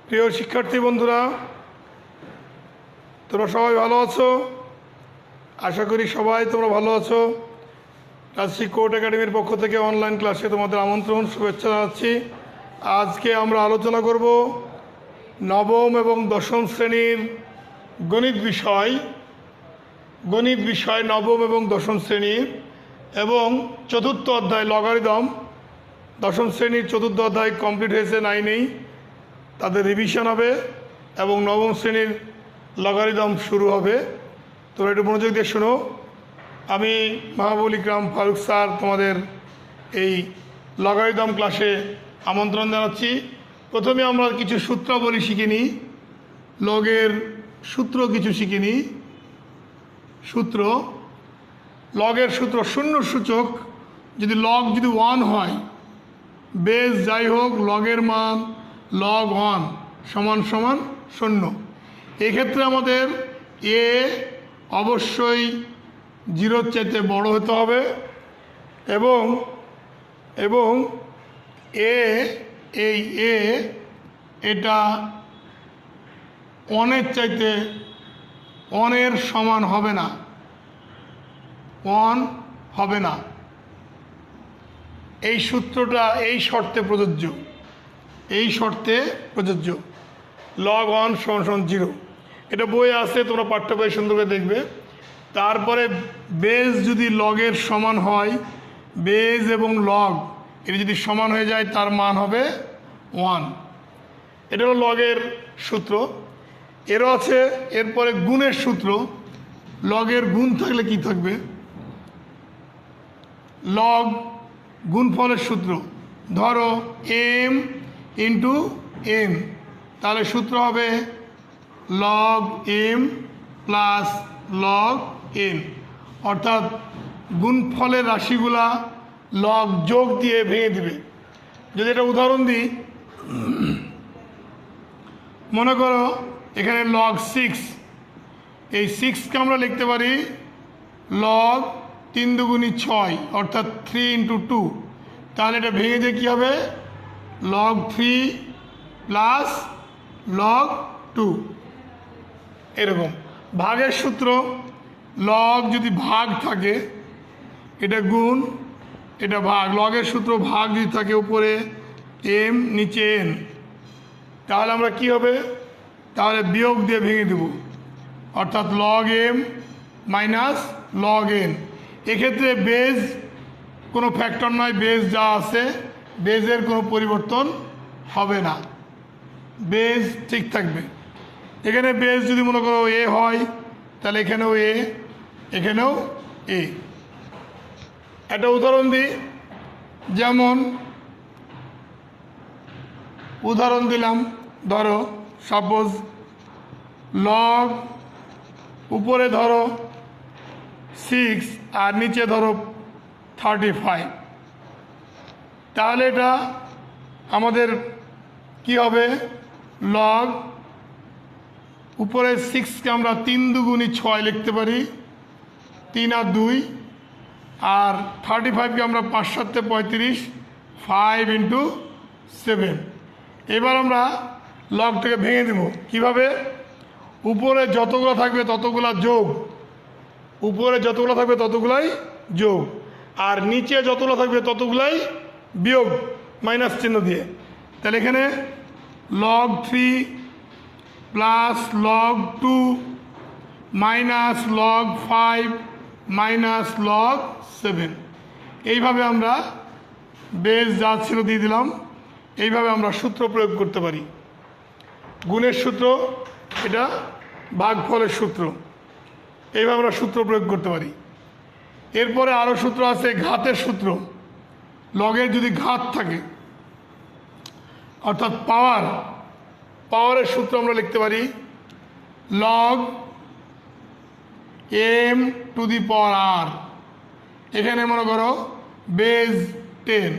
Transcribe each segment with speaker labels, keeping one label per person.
Speaker 1: প্রিয় শিক্ষার্থী বন্ধুরা, তোমরা সবাই ভালো আছো? আশা করি সবাই তোমরা ভালো আছো। রাজশাহী কোর্ট একাডেমির পক্ষ থেকে অনলাইন ক্লাসে তোমাদের আমন্ত্রণ, শুভেচ্ছা জানাচ্ছি। আজকে আমরা আলোচনা করব নবম এবং দশম শ্রেণীর গণিত বিষয় নবম এবং দশম শ্রেণীর এবং চতুর্থ অধ্যায় লগারিদম। দশম শ্রেণীর চতুর্থ অধ্যায় কমপ্লিট হয়েছে, 9-এই তাদের রিভিশন হবে এবং নবম শ্রেণীর লগারিদম শুরু হবে। তোমরা একটু মনোযোগ দিয়ে শোনো। আমি মাহবুল ইকরাম ফারুক স্যার তোমাদের এই লগারিদম ক্লাসে আমন্ত্রণ জানাচ্ছি। প্রথমে আমরা কিছু সূত্রাবলী শিখে নিই, লগের সূত্র কিছু শিখে নিই। লগের সূত্র শূন্য সূচক যদি লগ 1 হয়, বেস যাই হোক, লগের মান log 1 সমান 0। এক্ষেত্রে আমাদের এ অবশ্যই 0-র চাইতে বড় হতে হবে এবং এটা 1-এর চাইতে 1-এর সমান হবে না, 1 হবে না। এই সূত্রটা এই শর্তে প্রযোজ্য, log 1 = 0। এটা বইয়ে আছে, তোমরা পাঠ্য বই সুন্দর করে দেখবে। তারপরে বেস যদি লগের সমান হয়, বেস এবং লগ এটা যদি সমান হয়ে যায়, তার মান হবে 1। এটা হলো লগের সূত্র। এরও আছে এরপরে গুণের সূত্র। লগের গুণ থাকলে কি থাকবে? লগ গুণফলের সূত্র। ধরো m × n, তাহলে সূত্র হবে log m plus log n, অর্থাৎ গুণফলের রাশিগুলা লগ যোগ দিয়ে ভেঙে দিবে। যদি এটা উদাহরণ দিই, মনে করো এখানে log 6, এই 6কে আমরা লিখতে পারি log 3 × 6 অর্থাৎ 3 × 2। তাহলে এটা ভেঙে দিয়ে কী হবে? log 3 plus log 2। এরকম ভাগের সূত্র, লগ যদি ভাগ থাকে এটা গুণ, এটা ভাগ। লগের সূত্র ভাগ যদি থাকে উপরে m নিচে n, তাহলে আমরা কি হবে? তাহলে বিয়োগ দিয়ে ভেঙে দেব, অর্থাৎ log m minus log n। এক্ষেত্রে বেজ কোনো ফ্যাক্টর নয়, বেজ যা আছে বেজের কোনো পরিবর্তন হবে না, বেজ ঠিক থাকবে। এখানে বেজ যদি মনে করো এ হয়, তাহলে এখানেও এ, এখানেও এ। একটা উদাহরণ দিই, যেমন উদাহরণ দিলাম, ধরো সাপোজ লগ উপরে ধরো 6 আর নিচে ধরো 35, তাহলে এটা আমাদের কি হবে? লগ উপরে 6কে আমরা 3 × 2 = 6 লিখতে পারি, 3 আর 2, আর 35কে আমরা 5 × 7 = 35, 5 × 7। এবার আমরা লগটাকে ভেঙে দেব। কিভাবে? উপরে যতগুলো থাকবে ততগুলা যোগ, উপরে যতগুলো থাকবে ততগুলাই যোগ, আর নিচে যতগুলো থাকবে ততগুলাই বিয়োগ, মাইনাস চিহ্ন দিয়ে। তাহলে এখানে log 3 plus log 2 minus log 5 minus log 7। এইভাবে আমরা বেস যা ছিল দিয়ে দিলাম। এইভাবে আমরা সূত্র প্রয়োগ করতে পারি। গুণের সূত্র, এটা ভাগফলের সূত্র, এইভাবে আমরা সূত্র প্রয়োগ করতে পারি। এরপরে আরও সূত্র আছে ঘাতের সূত্র। লগের যদি ঘাত থাকে, অর্থাৎ পাওয়ারের সূত্র আমরা লিখতে পারি log m⁴ এখানে মনে করো বেজ 10,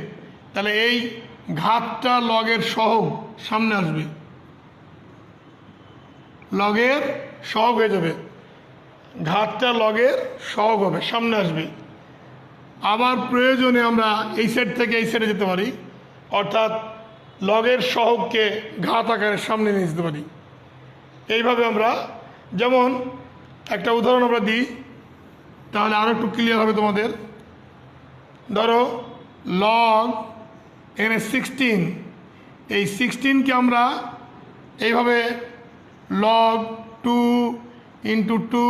Speaker 1: তাহলে এই ঘাতটা লগের সহগ সামনে আসবে, লগের সহগ হয়ে যাবে, ঘাতটা লগের সহগ হবে, সামনে আসবে। আবার প্রয়োজনে আমরা এই সাইড থেকে এই সাইডে যেতে পারি, অর্থাৎ লগের সহগকে ঘাত আকারের সামনে নিয়ে যেতে পারি। এইভাবে আমরা, যেমন একটা উদাহরণ আমরা দিই, তাহলে আরও একটু ক্লিয়ার হবে তোমাদের। ধরো লগ এখানে 16, এই 16কে আমরা এইভাবে লগ 2 ইন্টু 2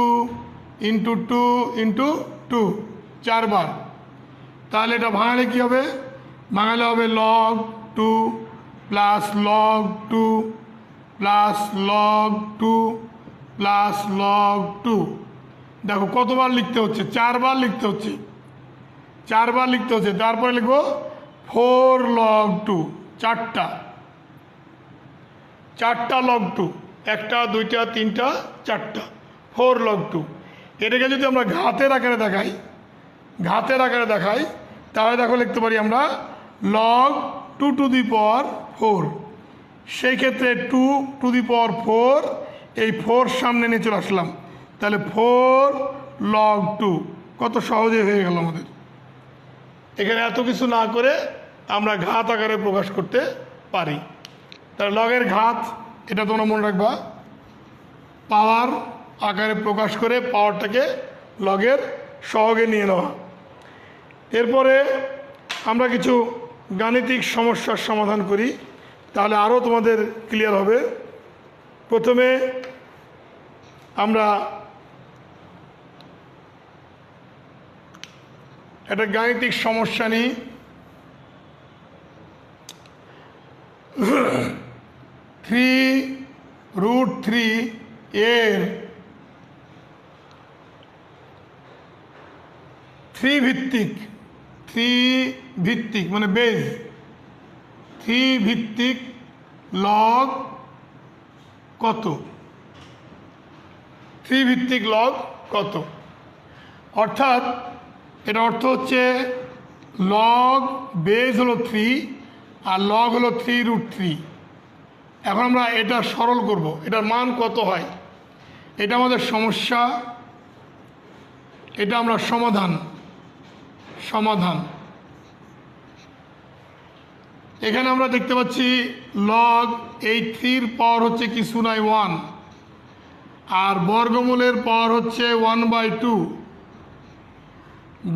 Speaker 1: ইন্টু 2 ইন্টু 2 4বার, তাহলে এটা ভাঙালে কী হবে? ভাঙালে হবে log 2 plus log 2 plus log 2 plus log 2। দেখো কতবার লিখতে হচ্ছে? 4বার লিখতে হচ্ছে, 4বার লিখতে হচ্ছে। তারপরে লিখবো 4 লগ 2, 4টা লগ 2, 1টা 2টা 3টা 4টা, 4 লগ 2। এটাকে যদি আমরা ঘাতের আকারে দেখাই, তাহলে দেখো লিখতে পারি আমরা লগ 2 টু দি পাওয়ার 4। সেই ক্ষেত্রে 2 টু দি পাওয়ার 4, এই 4 সামনে নিয়ে চলে আসলাম, তাহলে 4 লগ 2। কত সহজে হয়ে গেল আমাদের। এখানে এত কিছু না করে আমরা ঘাত আকারে প্রকাশ করতে পারি। তাহলে লগের ঘাত, এটা তোমরা মনে রাখবা, পাওয়ার আকারে প্রকাশ করে পাওয়ারটাকে লগের সহগে নিয়ে নেওয়া। এরপরে আমরা কিছু গাণিতিক সমস্যার সমাধান করি, তাহলে আরও তোমাদের ক্লিয়ার হবে। প্রথমে আমরা একটা গাণিতিক সমস্যা নিই। 3√3 এর 3 ভিত্তিক মানে বেজ, 3 ভিত্তিক লগ কত? 3 ভিত্তিক লগ কত? অর্থাৎ এটা অর্থ হচ্ছে লগ বেজ হলো 3 আর লগ হলো 3√3। এখন আমরা এটা সরল করব, এটার মান কত হয়। এটা আমাদের সমস্যা, এটা আমরা সমাধান। এখানে আমরা দেখতে পাচ্ছি লগ এই 3-র পাওয়ার হচ্ছে কিছু নাই 1, আর বর্গমূলের পাওয়ার হচ্ছে 1/2।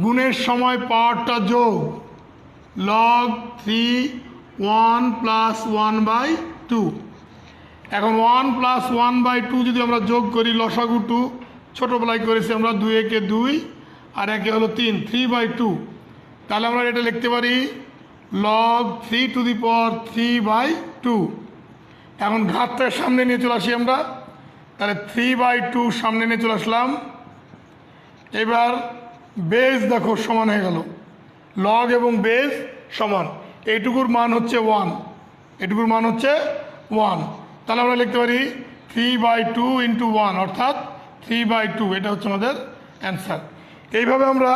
Speaker 1: গুণের সময় পাওয়ারটা যোগ, লগ 3 1 প্লাস 1/2। এখন 1 প্লাস 1/2 যদি আমরা যোগ করি, লসাগু 2 ছোটোবেলায় করেছি আমরা, 2 একে 2 আর একে হলো 3, 3/2। তাহলে আমরা এটা লিখতে পারি লগ 3 টু দি পাওয়ার 3/2। এখন ঘাতটার সামনে নিয়ে চলে আসি আমরা, তাহলে 3/2 সামনে নিয়ে চলে আসলাম। এবার বেজ দেখো সমান হয়ে গেল, লগ এবং বেজ সমান। এইটুকুর মান হচ্ছে 1, এটুকুর মান হচ্ছে 1। তাহলে আমরা লিখতে পারি 3/2 ইন্টু 1, অর্থাৎ 3/2। এটা হচ্ছে আমাদের অ্যান্সার। এইভাবে আমরা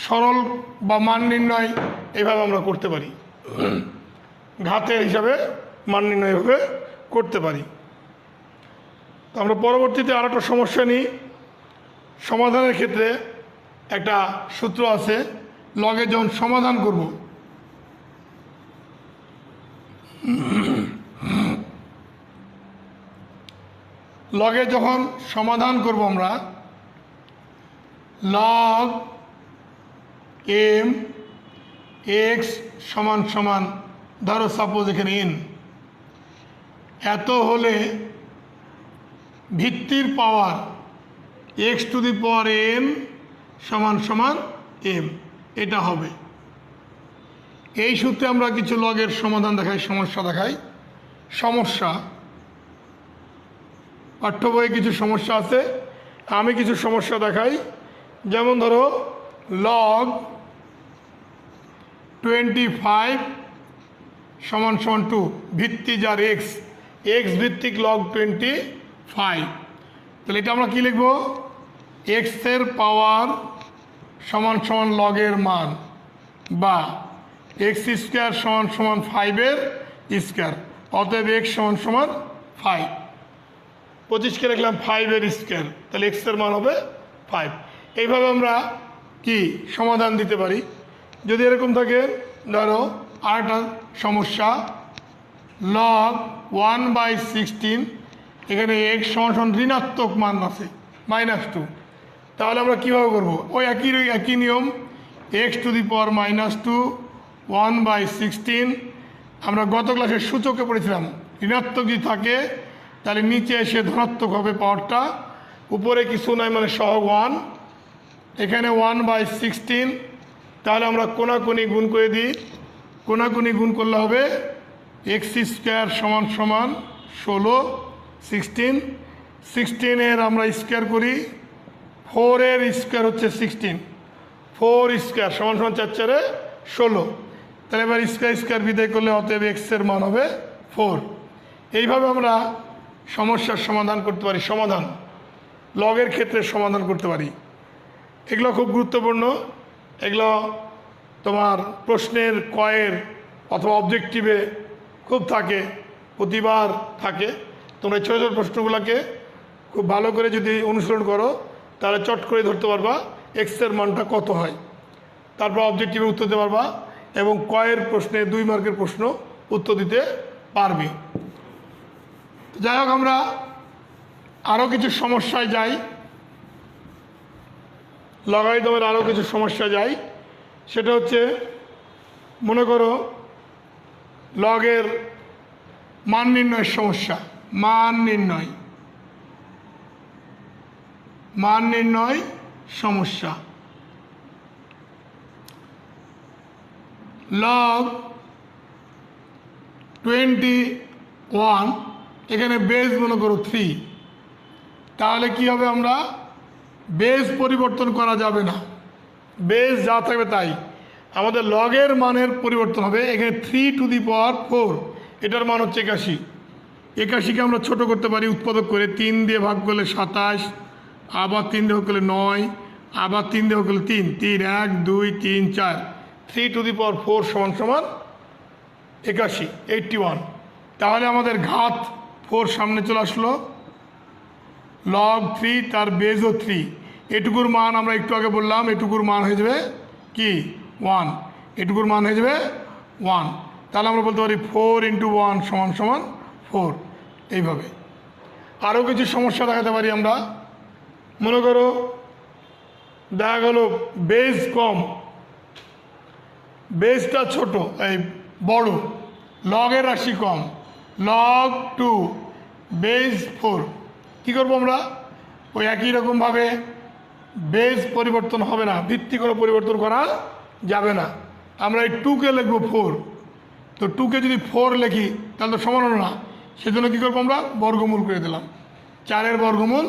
Speaker 1: সরল বা মান নির্ণয় এইভাবে আমরা করতে পারি, ঘাতের হিসাবে মান নির্ণয় এভাবে করতে পারি। তো আমরা পরবর্তীতে আর একটা সমস্যা নিই। সমাধানের ক্ষেত্রে একটা সূত্র আছে, লগে যখন সমাধান করব, লগে যখন সমাধান করব আমরা, লগ এম এক্স সমান সমান, ধরো সাপোজ এখানে এন, এত হলে ভিত্তির power x to the power m সমান সমান এম, এটা হবে। এই সূত্রে আমরা কিছু লগের সমাধান দেখাই, সমস্যা দেখাই। সমস্যা পাঠ্য বইয়ে কিছু সমস্যা আছে, আমি কিছু সমস্যা দেখাই। যেমন ধরো লগ 25 সমান সমান 2, ভিত্তি যার এক্স, এক্স ভিত্তিক লগ 25। তাহলে এটা আমরা কী লিখব? এক্সের পাওয়ার সমান সমান লগের মান, বা এক্স স্কোয়ার সমান সমান 5-এর স্কোয়ার, অতএব এক্স সমান সমান 5। 25কে লিখলাম 5-এর স্কোয়ার, তাহলে এক্সের মান হবে 5। এইভাবে আমরা কি সমাধান দিতে পারি। যদি এরকম থাকে, ধরো আরেকটা সমস্যা, log 1/16, এখানে x সমান ঋণাত্মক মান আছে -2। তাহলে আমরা কীভাবে করবো? ওই একই নিয়ম, x⁻², 1/16। আমরা গত ক্লাসের সূচকে পড়েছিলাম ঋণাত্মক যদি থাকে তাহলে নিচে এসে ধনাত্মক হবে পাওয়ারটা, উপরে কিছু নয় মানে সহগ 1, এখানে 1/16। তাহলে আমরা কোনাকুনি গুণ করে দিই, কোনাকুনি গুণ করলে হবে x² সমান 16, 16 আমরা স্কোয়ার করি, 4 স্কোয়ার হচ্ছে 16, 4 স্কোয়ার সমান 4 16। তাহলে এবার স্কোয়ার বিদায় করলে অতএব এক্সের মান হবে 4। এইভাবে আমরা সমস্যার সমাধান করতে পারি, সমাধান লগের ক্ষেত্রে সমাধান করতে পারি। এগুলো খুব গুরুত্বপূর্ণ, এগুলো তোমার প্রশ্নের কয়ের অথবা অবজেক্টিভে খুব থাকে, প্রতিবার থাকে। তোমরা ছোটো ছোটো প্রশ্নগুলোকে খুব ভালো করে যদি অনুসরণ করো তাহলে চট করে ধরতে পারবা এক্সের মানটা কত হয়, তারপর অবজেক্টিভে উত্তর দিতে পারবা এবং কয়ের প্রশ্নে 2 মার্কের প্রশ্ন উত্তর দিতে পারবে। যাই হোক, আমরা আরও কিছু সমস্যায় যাই, লগারিদমের আরও কিছু সমস্যা যাই। সেটা হচ্ছে, মনে করো লগের মান নির্ণয়ের সমস্যা, মান নির্ণয় সমস্যা। log 21, এখানে বেস মনে করো 3। তাহলে কি হবে? আমরা বেস পরিবর্তন করা যাবে না, বেস যা থাকবে তাই। আমাদের লগের মানের পরিবর্তন হবে। এখানে 3⁴, এটার মান হচ্ছে 81। 81কে আমরা ছোট করতে পারি উৎপাদক করে, 3 দিয়ে ভাগ করলে 27, আবার 3 দিয়ে ভাগ করলে 9, আবার 3 দিয়ে ভাগ করলে 3, 1 2 3 4, 3⁴ সমান 81, 81। তাহলে আমাদের ঘাত 4 সামনে চলে আসলো, log 3 তার বেসও 3। এটুকুর মান আমরা একটু আগে বললাম, এটুকুর মান হয়ে যাবে কি 1, এটুকুর মান হয়ে যাবে 1। তাহলে আমরা বলতে পারি 4 × 1 = 4। এইভাবে আরও কিছু সমস্যা দেখাতে পারি আমরা। মনে করো দেখা গেল বেস কম, বেসটা ছোট, এই বড়, লগের রাশি কম, log 2 বেস 4। কী করবো আমরা? ওই একই রকমভাবে বেস পরিবর্তন হবে না, ভিত্তি কোনো পরিবর্তন করা যাবে না। আমরা এই 2কে লিখবো 4, তো 2কে যদি 4 লিখি তাহলে তো সমান হলো না, সেজন্য কী করবো? আমরা বর্গমূল করে দিলাম, 4 বর্গমূল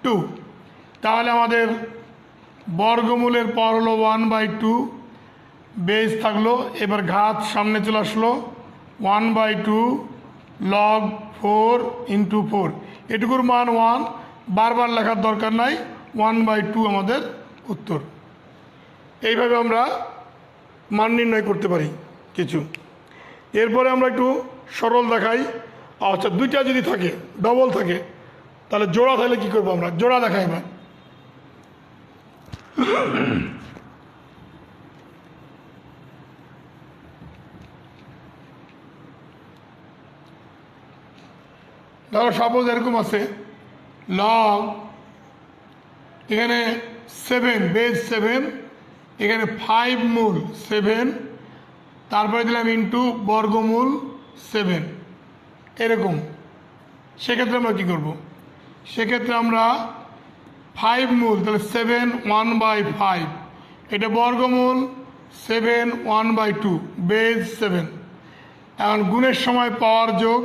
Speaker 1: 2। তাহলে আমাদের বর্গমূলের পর হলো 1/2, বেস থাকলো, এবার ঘাত সামনে চলে আসলো, 1/2 log 4 × 4। এটুকুর মান 1, বারবার লেখার দরকার নাই, 1/2 আমাদের উত্তর। এইভাবে আমরা মান নির্ণয় করতে পারি কিছু। এরপরে আমরা একটু সরল দেখাই। আচ্ছা, 2টা যদি থাকে, ডবল থাকে, তাহলে জোড়া থাকলে কী করবো? আমরা জোড়া দেখাই। এবার ধরো সাপোজ এরকম আছে, log এখানে 7, বেস 7, এখানে 5 মূল 7, তারপরে দিলাম ইন্টু বর্গমূল 7, এরকম। সেক্ষেত্রে আমরা কী করব? সেক্ষেত্রে আমরা 5 মূল, তাহলে 7 1/5, এটা বর্গমূল 7 1/2, বেস 7। এখন গুণের সময় পাওয়ার যোগ,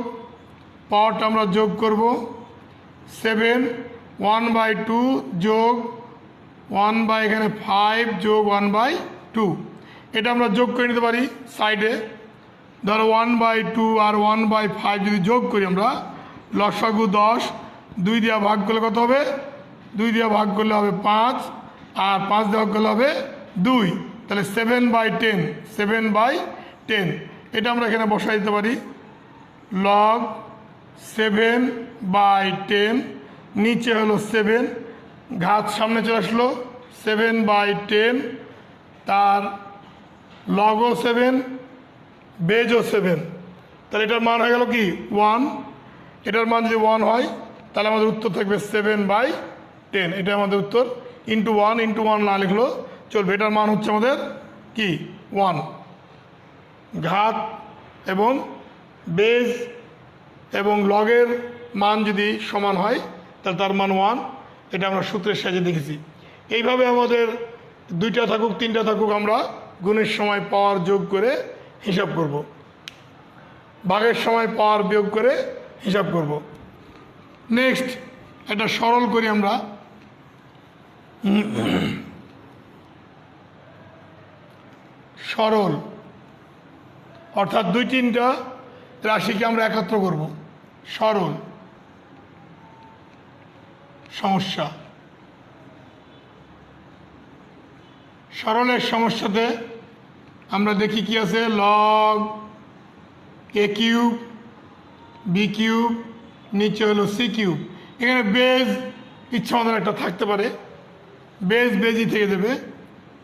Speaker 1: পাওয়ারটা আমরা যোগ করব, 7 1/2 যোগ 1/5 যোগ 1/2, এটা আমরা যোগ করে নিতে পারি সাইডে। ধরো 1/2 আর 1/5 যদি যোগ করি আমরা, লসাগু 10, 2 দিয়ে ভাগ করলে কত হবে? 2 দিয়ে ভাগ করলে হবে 5, আর 5 দিয়ে ভাগ করলে হবে 2, তাহলে 7/10, 7/10। এটা আমরা এখানে বসাই দিতে পারি, log 7/10, নিচে হলো 7, ঘাত সামনে চলে আসলো, 7/10, তার লগও 7, বেজও 7, তাহলে এটার মান হয়ে গেল কি 1। এটার মান যদি 1 হয় তাহলে আমাদের উত্তর থাকবে 7/10। এটা আমাদের উত্তর। ইন্টু 1 না লিখলেও চলবে। এটার মান হচ্ছে আমাদের কি 1। ঘাত এবং বেজ এবং লগের মান যদি সমান হয় তাহলে তার মান 1। এটা আমরা সূত্রের সাহায্যে দেখেছি। এইভাবে আমাদের 2টা থাকুক 3টা থাকুক আমরা গুণের সময় পাওয়ার যোগ করে হিসাব করব, ভাগের সময় পাওয়ার বিয়োগ করে হিসাব করব। নেক্সট এটা সরল করি আমরা। সরল অর্থাৎ 2-3টা রাশিকে আমরা একত্র করব। সরল সমস্যা। সরলের সমস্যাতে আমরা দেখি কি আছে, লগ a³ b³ নিচে হলো c³। এখানে বেজ ইচ্ছা আমাদের একটা থাকতে পারে, বেজই থেকে দেবে,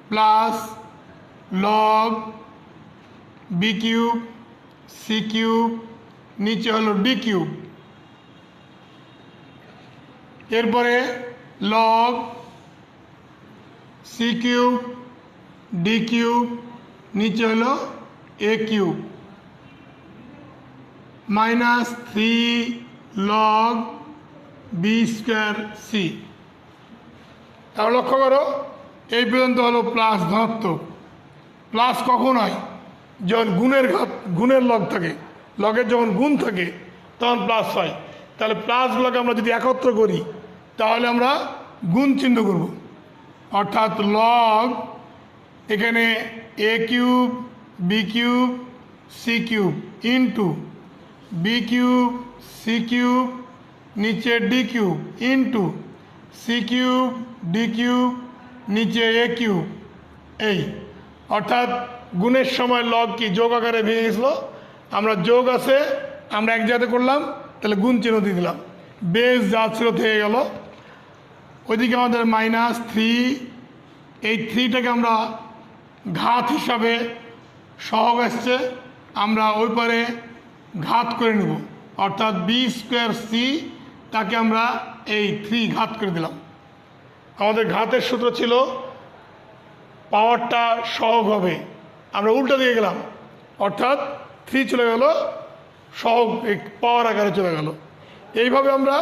Speaker 1: প্লাস লগ b³ c³ নিচে হলো d³। এরপরে লগ c³ d³ নিচে হলো a³ মাইনাস 3 লগ b²c। তাহলে লক্ষ্য করো এই পর্যন্ত হলো প্লাস ধনাত্মক। প্লাস কখন হয়? যখন গুণের লগ থাকে, লগের যখন গুণ থাকে তখন প্লাস হয়। তাহলে প্লাসগুলোকে আমরা যদি একত্র করি তাহলে আমরা গুণ চিহ্ন করব, অর্থাৎ লগ এখানে a³ b³ c³ into b³ c³ নিচে d³ ইন্টু c³ d³ নিচে a³ এই। অর্থাৎ গুণের সময় লগ কি যোগ আকারে ভেঙে গেছিলো, আমরা যোগ আছে আমরা এক জায়গাতে করলাম, তাহলে গুণ চিহ্ন দিয়ে দিলাম, বেজ যা ছিল থেকে গেল। ওইদিকে আমাদের -3, এই 3টাকে আমরা ঘাত হিসাবে সহগ আসছে, আমরা ওই পারে ঘাত করে নেব, অর্থাৎ b²c তাকে আমরা এই 3 ঘাত করে দিলাম। আমাদের ঘাতের সূত্র ছিল পাওয়ারটা সহগ হবে, আমরা উল্টা দিয়ে গেলাম, অর্থাৎ 3 চলে গেল সহগ পাওয়ার আকারে চলে গেল। এইভাবে আমরা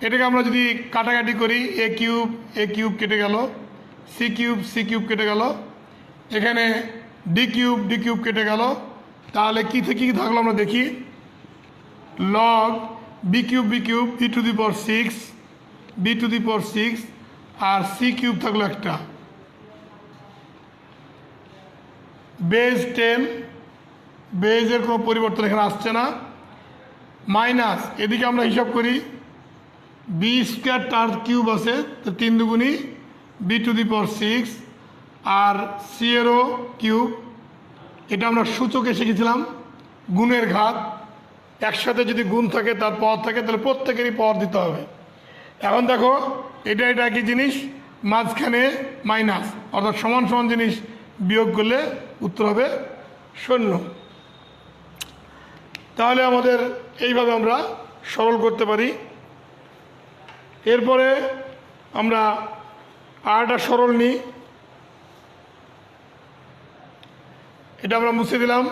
Speaker 1: এটাকে আমরা যদি কাটাকাটি করি, a³ কেটে গেল, c³ কেটে গেল, এখানে d³ কেটে গেল, তাহলে কি থেকে কি থাকলো আমরা দেখি, লগ b³ b⁶ আর c³ থাকলো একটা, বেজ 10, বেজের কোনো পরিবর্তন এখানে আসছে না, মাইনাস এদিকে আমরা হিসাব করি b² তার কিউব আছে, তো 3 দুগুণী b⁶ আর c এরও কিউব। এটা আমরা সূচকে শিখেছিলাম গুণের ঘাত, একসাথে যদি গুণ থাকে তার পাওয়ার থাকে তাহলে প্রত্যেকেরই পাওয়ার দিতে হবে। এখন দেখো এটা একই জিনিস, মাঝখানে মাইনাস, অর্থাৎ সমান সমান জিনিস বিয়োগ করলে উত্তর হবে 0। তাহলে আমাদের এইভাবে আমরা সরল করতে পারি। এরপরে আমরা আরেকটা সরল নিই, এটা আমরা মুছে দিলাম।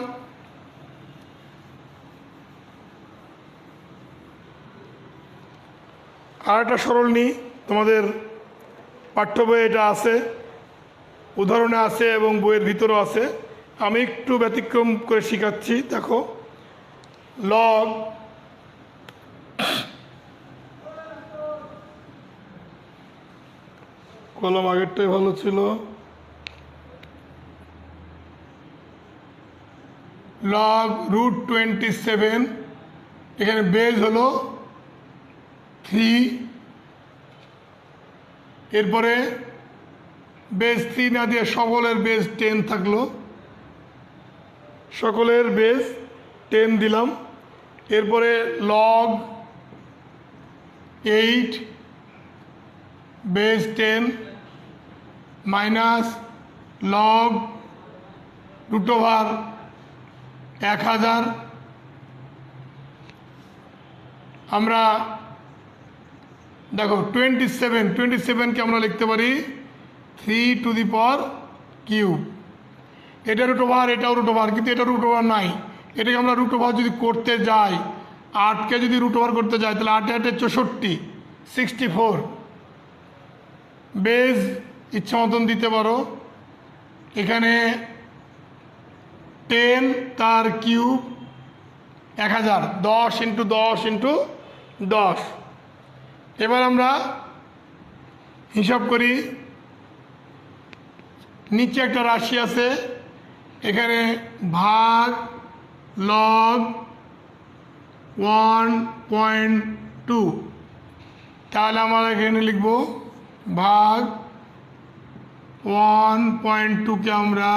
Speaker 1: আরেকটা সরল নিই, তোমাদের পাঠ্য বইয়ে এটা আছে, উদাহরণে আছে এবং বইয়ের ভিতরেও আছে, আমি একটু ব্যতিক্রম করে শেখাচ্ছি। দেখো লগ কলম আগেরটাই ভালো ছিল, লগ √27, এখানে বেজ হলো 3, এরপরে বেজ 3 না দিয়ে সকলের বেজ 10 থাকলো, সকলের বেজ 10 দিলাম। এরপরে লগ 8 বেজ 10 মাইনাস লগ √, 1000। আমরা দেখো 27কে আমরা লিখতে পারি 3^3। এটা রুট ওভার, এটাও রুট ওভার, কিন্তু এটা রুট ওভার নাই। এটাকে আমরা রুট ওভার যদি করতে যাই, 8কে যদি রুট ওভার করতে যাই, তাহলে 8 8 64, 64। বেজ ইচ্ছা মতন দিতে পারো। এখানে 10 তার কিউব 1000, 10 × 10 × 10। এবার আমরা হিসাব করি। নিচে একটা রাশি আছে, এখানে ভাগ লগ 1.2। তাহলে আমরা এখানে লিখব ভাগ 1.2কে আমরা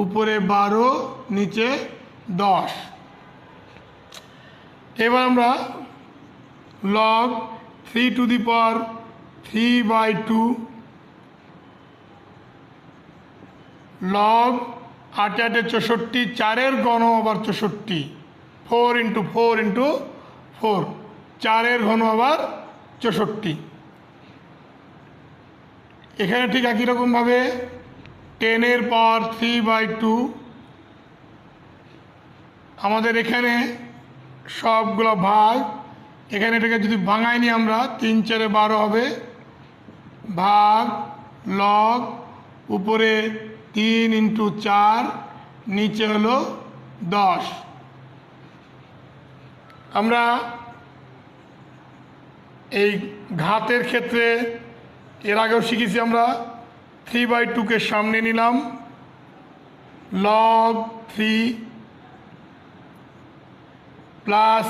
Speaker 1: উপরে 12, নিচে 10। এবার আমরা লগ 3^3/2 লগ 8 8 64, 4-এর ঘন আবার 64, 4 × 4 × 4, 4-এর ঘন আবার 64। এখানে ঠিক একই রকমভাবে 10-এর পাওয়ার 3/2। আমাদের এখানে সবগুলো ভাগ, এখানে এটাকে যদি ভাঙাই নিই আমরা, 3 × 4 = 12 হবে, ভাগ লগ উপরে 3 × 4, নিচে হলো 10। আমরা এই ঘাতের ক্ষেত্রে এর আগেও শিখেছি, আমরা 3/2কে সামনে নিলাম, লগ 3 প্লাস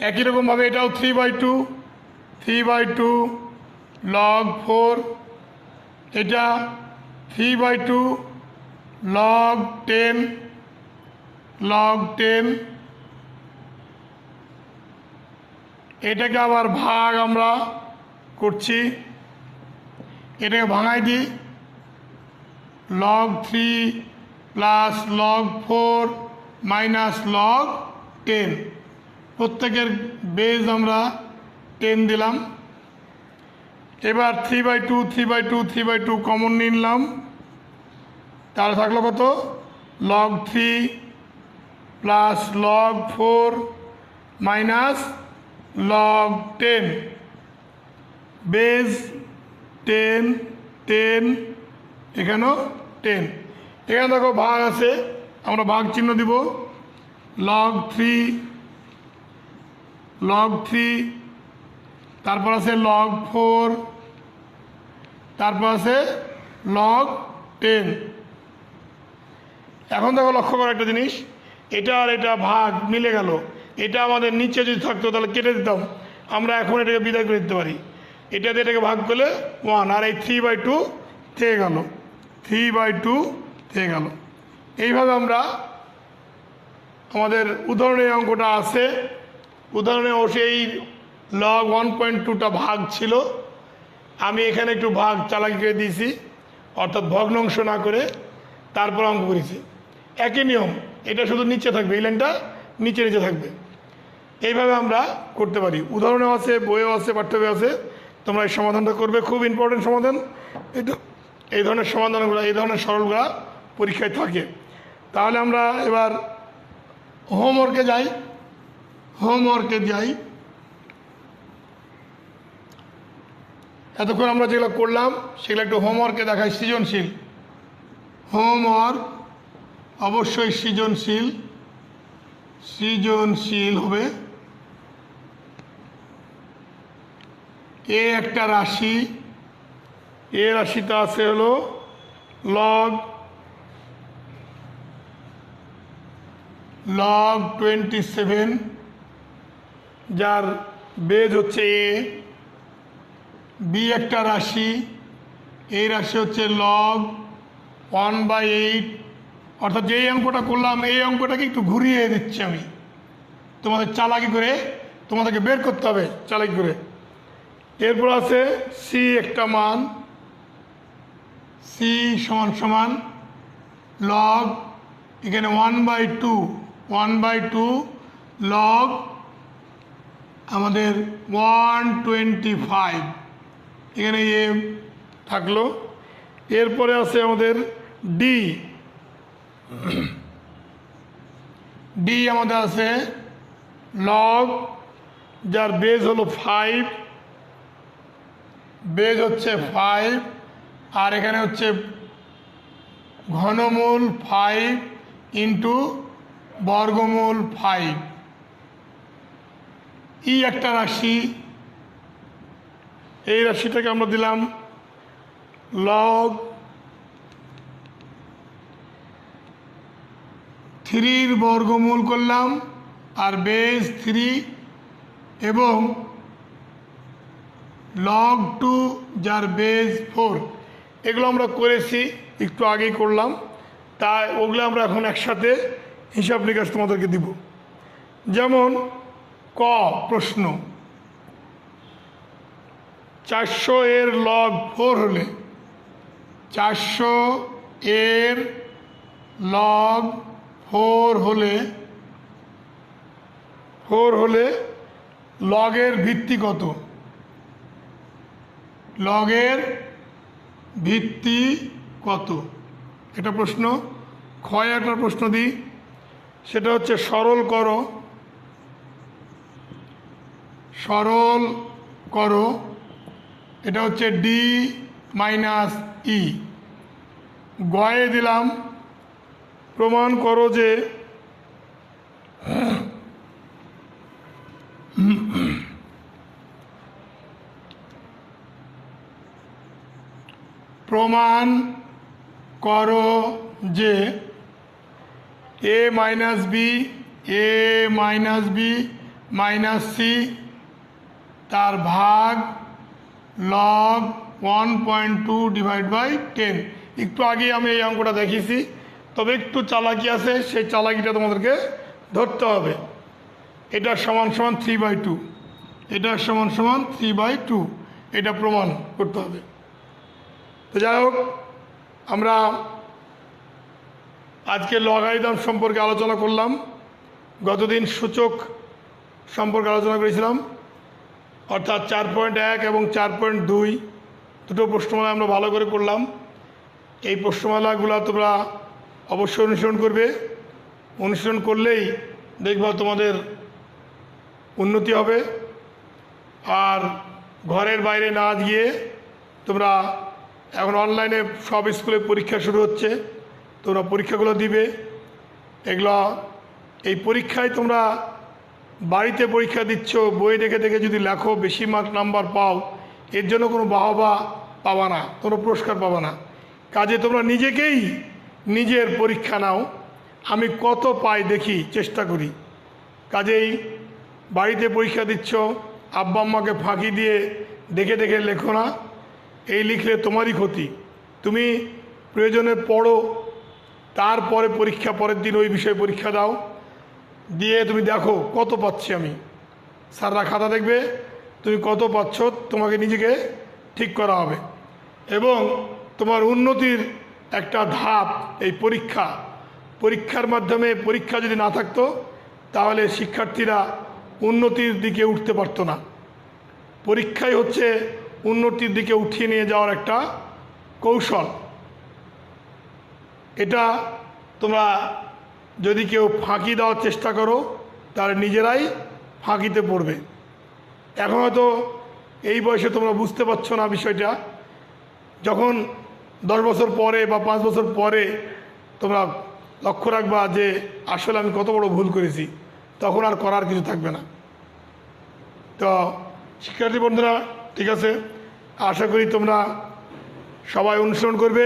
Speaker 1: একই রকমভাবে এটাও 3/2 লগ 4, এটা 3/2 লগ 10, এটাকে আবার ভাগ আমরা করছি, এটাকে ভাঙাই দিই, log 3 plus log 4 minus log 10। প্রত্যেকের বেজ আমরা 10 দিলাম। এবার 3/2 কমন নিলাম, তাহলে থাকলো কত? Log 3 plus log 4 minus log 10। Base 10, এখানেও 10। এখানে দেখো ভাগ আছে, আমরা ভাগ চিহ্ন দিব, লগ 3, তারপর আছে লগ 4, তারপর আছে লগ 10। এখন দেখো লক্ষ্য করো একটা জিনিস, এটা আর এটা ভাগ মিলে গেল। এটা আমাদের নিচে যদি থাকতো তাহলে কেটে দিতাম, আমরা এখন এটাকে বিদায় করে দিতে পারি। এটাতে এটাকে ভাগ করলে 1, আর এই 3/2 থেকে গেল। এইভাবে আমরা আমাদের উদাহরণে অঙ্কটা আছে, উদাহরণে সেই লগ 1.2টা ভাগ ছিল, আমি এখানে একটু ভাগ চালাকি করে দিয়েছি, অর্থাৎ ভগ্নাংশ না করে, তারপর অঙ্ক করেছি। একই নিয়ম, এটা শুধু নিচে থাকবে, এই লাইনটা নিচে থাকবে। এইভাবে আমরা করতে পারি। উদাহরণেও আছে, বইয়েও আছে, পাঠ্যবই আছে, তোমরা এই সমাধানটা করবে। খুব ইম্পর্টেন্ট সমাধান এটা। এই ধরনের সমাধানগুলো, এই ধরনের সরলগুলো পরীক্ষায় থাকে। তাহলে আমরা এবার হোমওয়ার্কে যাই। এতক্ষণ আমরা যেগুলো করলাম সেগুলো একটু হোমওয়ার্কে দেখাই। সৃজনশীল হোমওয়ার্ক, অবশ্যই সৃজনশীল হবে। এ একটা রাশি, রাশিটা আছে হলো লগ 27, যার বেজ হচ্ছে এ। বি একটা রাশি, এই রাশি হচ্ছে লগ 1/8। অর্থাৎ যেই অঙ্কটা করলাম এই অঙ্কটাকে একটু ঘুরিয়ে দিচ্ছি আমি, তোমাদের চালাকি করে তোমাদেরকে বের করতে হবে চালাকি করে। এরপর আছে সি একটা মান, সি সমান লগ, এখানে 1/2 1/2 লগ আমাদের 125, এখানে এ থাকলো। এরপরে আছে আমাদের ডি। ডি আমাদের আছে লগ, যার বেজ হলো 5, বেজ হচ্ছে 5, আর এখানে হচ্ছে ঘনমূল 5 ইন্টু বর্গমূল 5। ই একটা রাশি, এই রাশিটাকে আমরা দিলাম লগ 3 বর্গমূল করলাম, আর বেস 3, এবং লগ 2 যার বেস 4। এগুলো আমরা করেছি, একটু আগেই করলাম, তাই ওগুলো আমরা এখন একসাথে হিসাব নিকাশ তোমাদেরকে দিব। যেমন ক প্রশ্ন, 400 এর লগ 4 হলে, 400 এর লগ 4 হলে লগের ভিত্তি কত? লগের ভিত্তি কত? এটা প্রশ্ন। ক্ষয় একটা প্রশ্ন দিই, সেটা হচ্ছে সরল করো, এটা হচ্ছে ডি মাইনাস ই। গয়ে দিলাম প্রমাণ করো যে প্রমাণ করো যে এ মাইনাস বি মাইনাস সি তার ভাগ লগ 1.2 /10। একটু আগে আমি এই অঙ্কটা দেখিয়েছি, তবে একটু চালাকি আছে, সেই চালাকিটা তোমাদেরকে ধরতে হবে। এটা সমান সমান 3/2, এটা সমান সমান 3/2, এটা প্রমাণ করতে হবে। তো যাই হোক, আমরা আজকে লগারিদম সম্পর্কে আলোচনা করলাম। গতদিন সূচক সম্পর্কে আলোচনা করেছিলাম, অর্থাৎ 4.1 এবং 4.2 দুটো প্রশ্নমালা আমরা ভালো করে করলাম। এই প্রশ্নমালাগুলো তোমরা অবশ্যই অনুসরণ করবে। অনুসরণ করলেই দেখবা তোমাদের উন্নতি হবে। আর ঘরের বাইরে না গিয়ে তোমরা, এখন অনলাইনে সব স্কুলে পরীক্ষা শুরু হচ্ছে, তোমরা পরীক্ষাগুলো দিবে। এই পরীক্ষায় তোমরা বাড়িতে পরীক্ষা দিচ্ছ, বই দেখে দেখে যদি লেখো, বেশি মার্ক নাম্বার পাও, এর জন্য কোনো বাহবা পাবা না, কোনো পুরস্কার পাবা না। কাজে তোমরা নিজেকেই নিজের পরীক্ষা নাও, আমি কত পাই দেখি, চেষ্টা করি। কাজেই বাড়িতে পরীক্ষা দিচ্ছ, আব্বা আম্মাকে ফাঁকি দিয়ে দেখে দেখে লেখো না। এই লিখলে তোমারই ক্ষতি। তুমি প্রয়োজনে পড়ো, তারপরে পরীক্ষা, পরের দিন ওই বিষয়ে পরীক্ষা দাও, দিয়ে তুমি দেখো কত পাচ্ছি আমি। স্যাররা খাতা দেখবে, তুমি কত পাচ্ছ, তোমাকে নিজেকে ঠিক করা হবে। এবং তোমার উন্নতির একটা ধাপ এই পরীক্ষার মাধ্যমে। পরীক্ষা যদি না থাকতো তাহলে শিক্ষার্থীরা উন্নতির দিকে উঠতে পারতো না। পরীক্ষাই হচ্ছে উন্নতির দিকে উঠিয়ে নিয়ে যাওয়ার একটা কৌশল। এটা তোমরা যদি কেউ ফাঁকি দেওয়ার চেষ্টা করো, তাহলে নিজেরাই ফাঁকিতে পড়বে। এখন হয়তো এই বয়সে তোমরা বুঝতে পারছো না বিষয়টা, যখন 10 বছর পরে বা 5 বছর পরে তোমরা লক্ষ্য রাখবা যে আসলে আমি কত বড় ভুল করেছি, তখন আর করার কিছু থাকবে না। তো শিক্ষার্থী বন্ধুরা, ঠিক আছে, আশা করি তোমরা সবাই অনুসরণ করবে,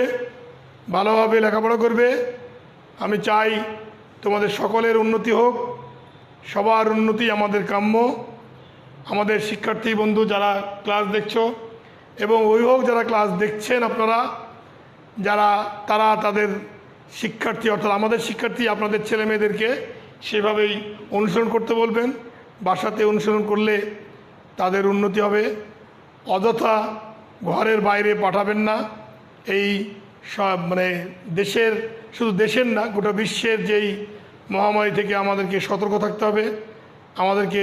Speaker 1: ভালোভাবে লেখাপড়া করবে। আমি চাই তোমাদের সকলের উন্নতি হোক, সবার উন্নতি আমাদের কাম্য। আমাদের শিক্ষার্থী বন্ধু যারা ক্লাস দেখছো এবং অভিভাবক যারা ক্লাস দেখছেন, আপনারা তারা তাদের শিক্ষার্থী, অর্থাৎ আমাদের শিক্ষার্থী আপনাদের ছেলে মেয়েদেরকে সেভাবেই অনুসরণ করতে বলবেন। বাসাতে অনুসরণ করলে তাদের উন্নতি হবে। অযথা ঘরের বাইরে পাঠাবেন না। এই সব দেশের, শুধু দেশের না, গোটা বিশ্বের যেই মহামারী থেকে আমাদেরকে সতর্ক থাকতে হবে, আমাদেরকে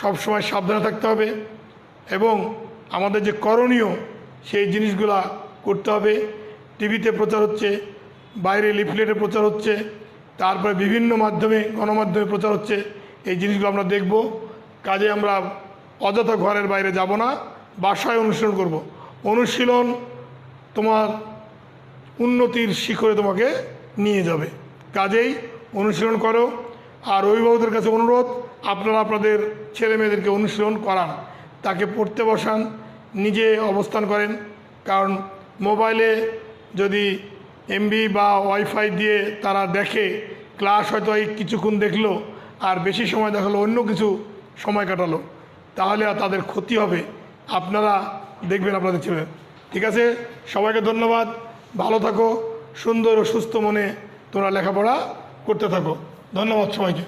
Speaker 1: সবসময় সাবধানে থাকতে হবে এবং আমাদের যে করণীয় সেই জিনিসগুলা করতে হবে। টিভিতে প্রচার হচ্ছে, বাইরে লিফলেটে প্রচার হচ্ছে, তারপরে বিভিন্ন মাধ্যমে গণমাধ্যমে প্রচার হচ্ছে, এই জিনিসগুলো আমরা দেখব। কাজে আমরা অযথা ঘরের বাইরে যাব না, বাসায় অনুশীলন করব। অনুশীলন তোমার উন্নতির শিখরে তোমাকে নিয়ে যাবে। কাজেই অনুশীলন করো। আর অভিভাবকদের কাছে অনুরোধ, আপনারা আপনাদের ছেলে মেয়েদেরকে অনুশীলন করান, তাকে পড়তে বসান, নিজে অবস্থান করেন। কারণ মোবাইলে যদি এমবি বা ওয়াইফাই দিয়ে তারা দেখে, ক্লাস হয়তো এই কিছুক্ষণ দেখলো আর বেশি সময় দেখালো, অন্য কিছু সময় কাটালো, তাহলে আর তাদের ক্ষতি হবে। আপনারা দেখবেন আপনাদের ছেলে। ঠিক আছে, সবাইকে ধন্যবাদ। ভালো থাকো, সুন্দর ও সুস্থ মনে তোমরা লেখাপড়া করতে থাকো। ধন্যবাদ সবাইকে।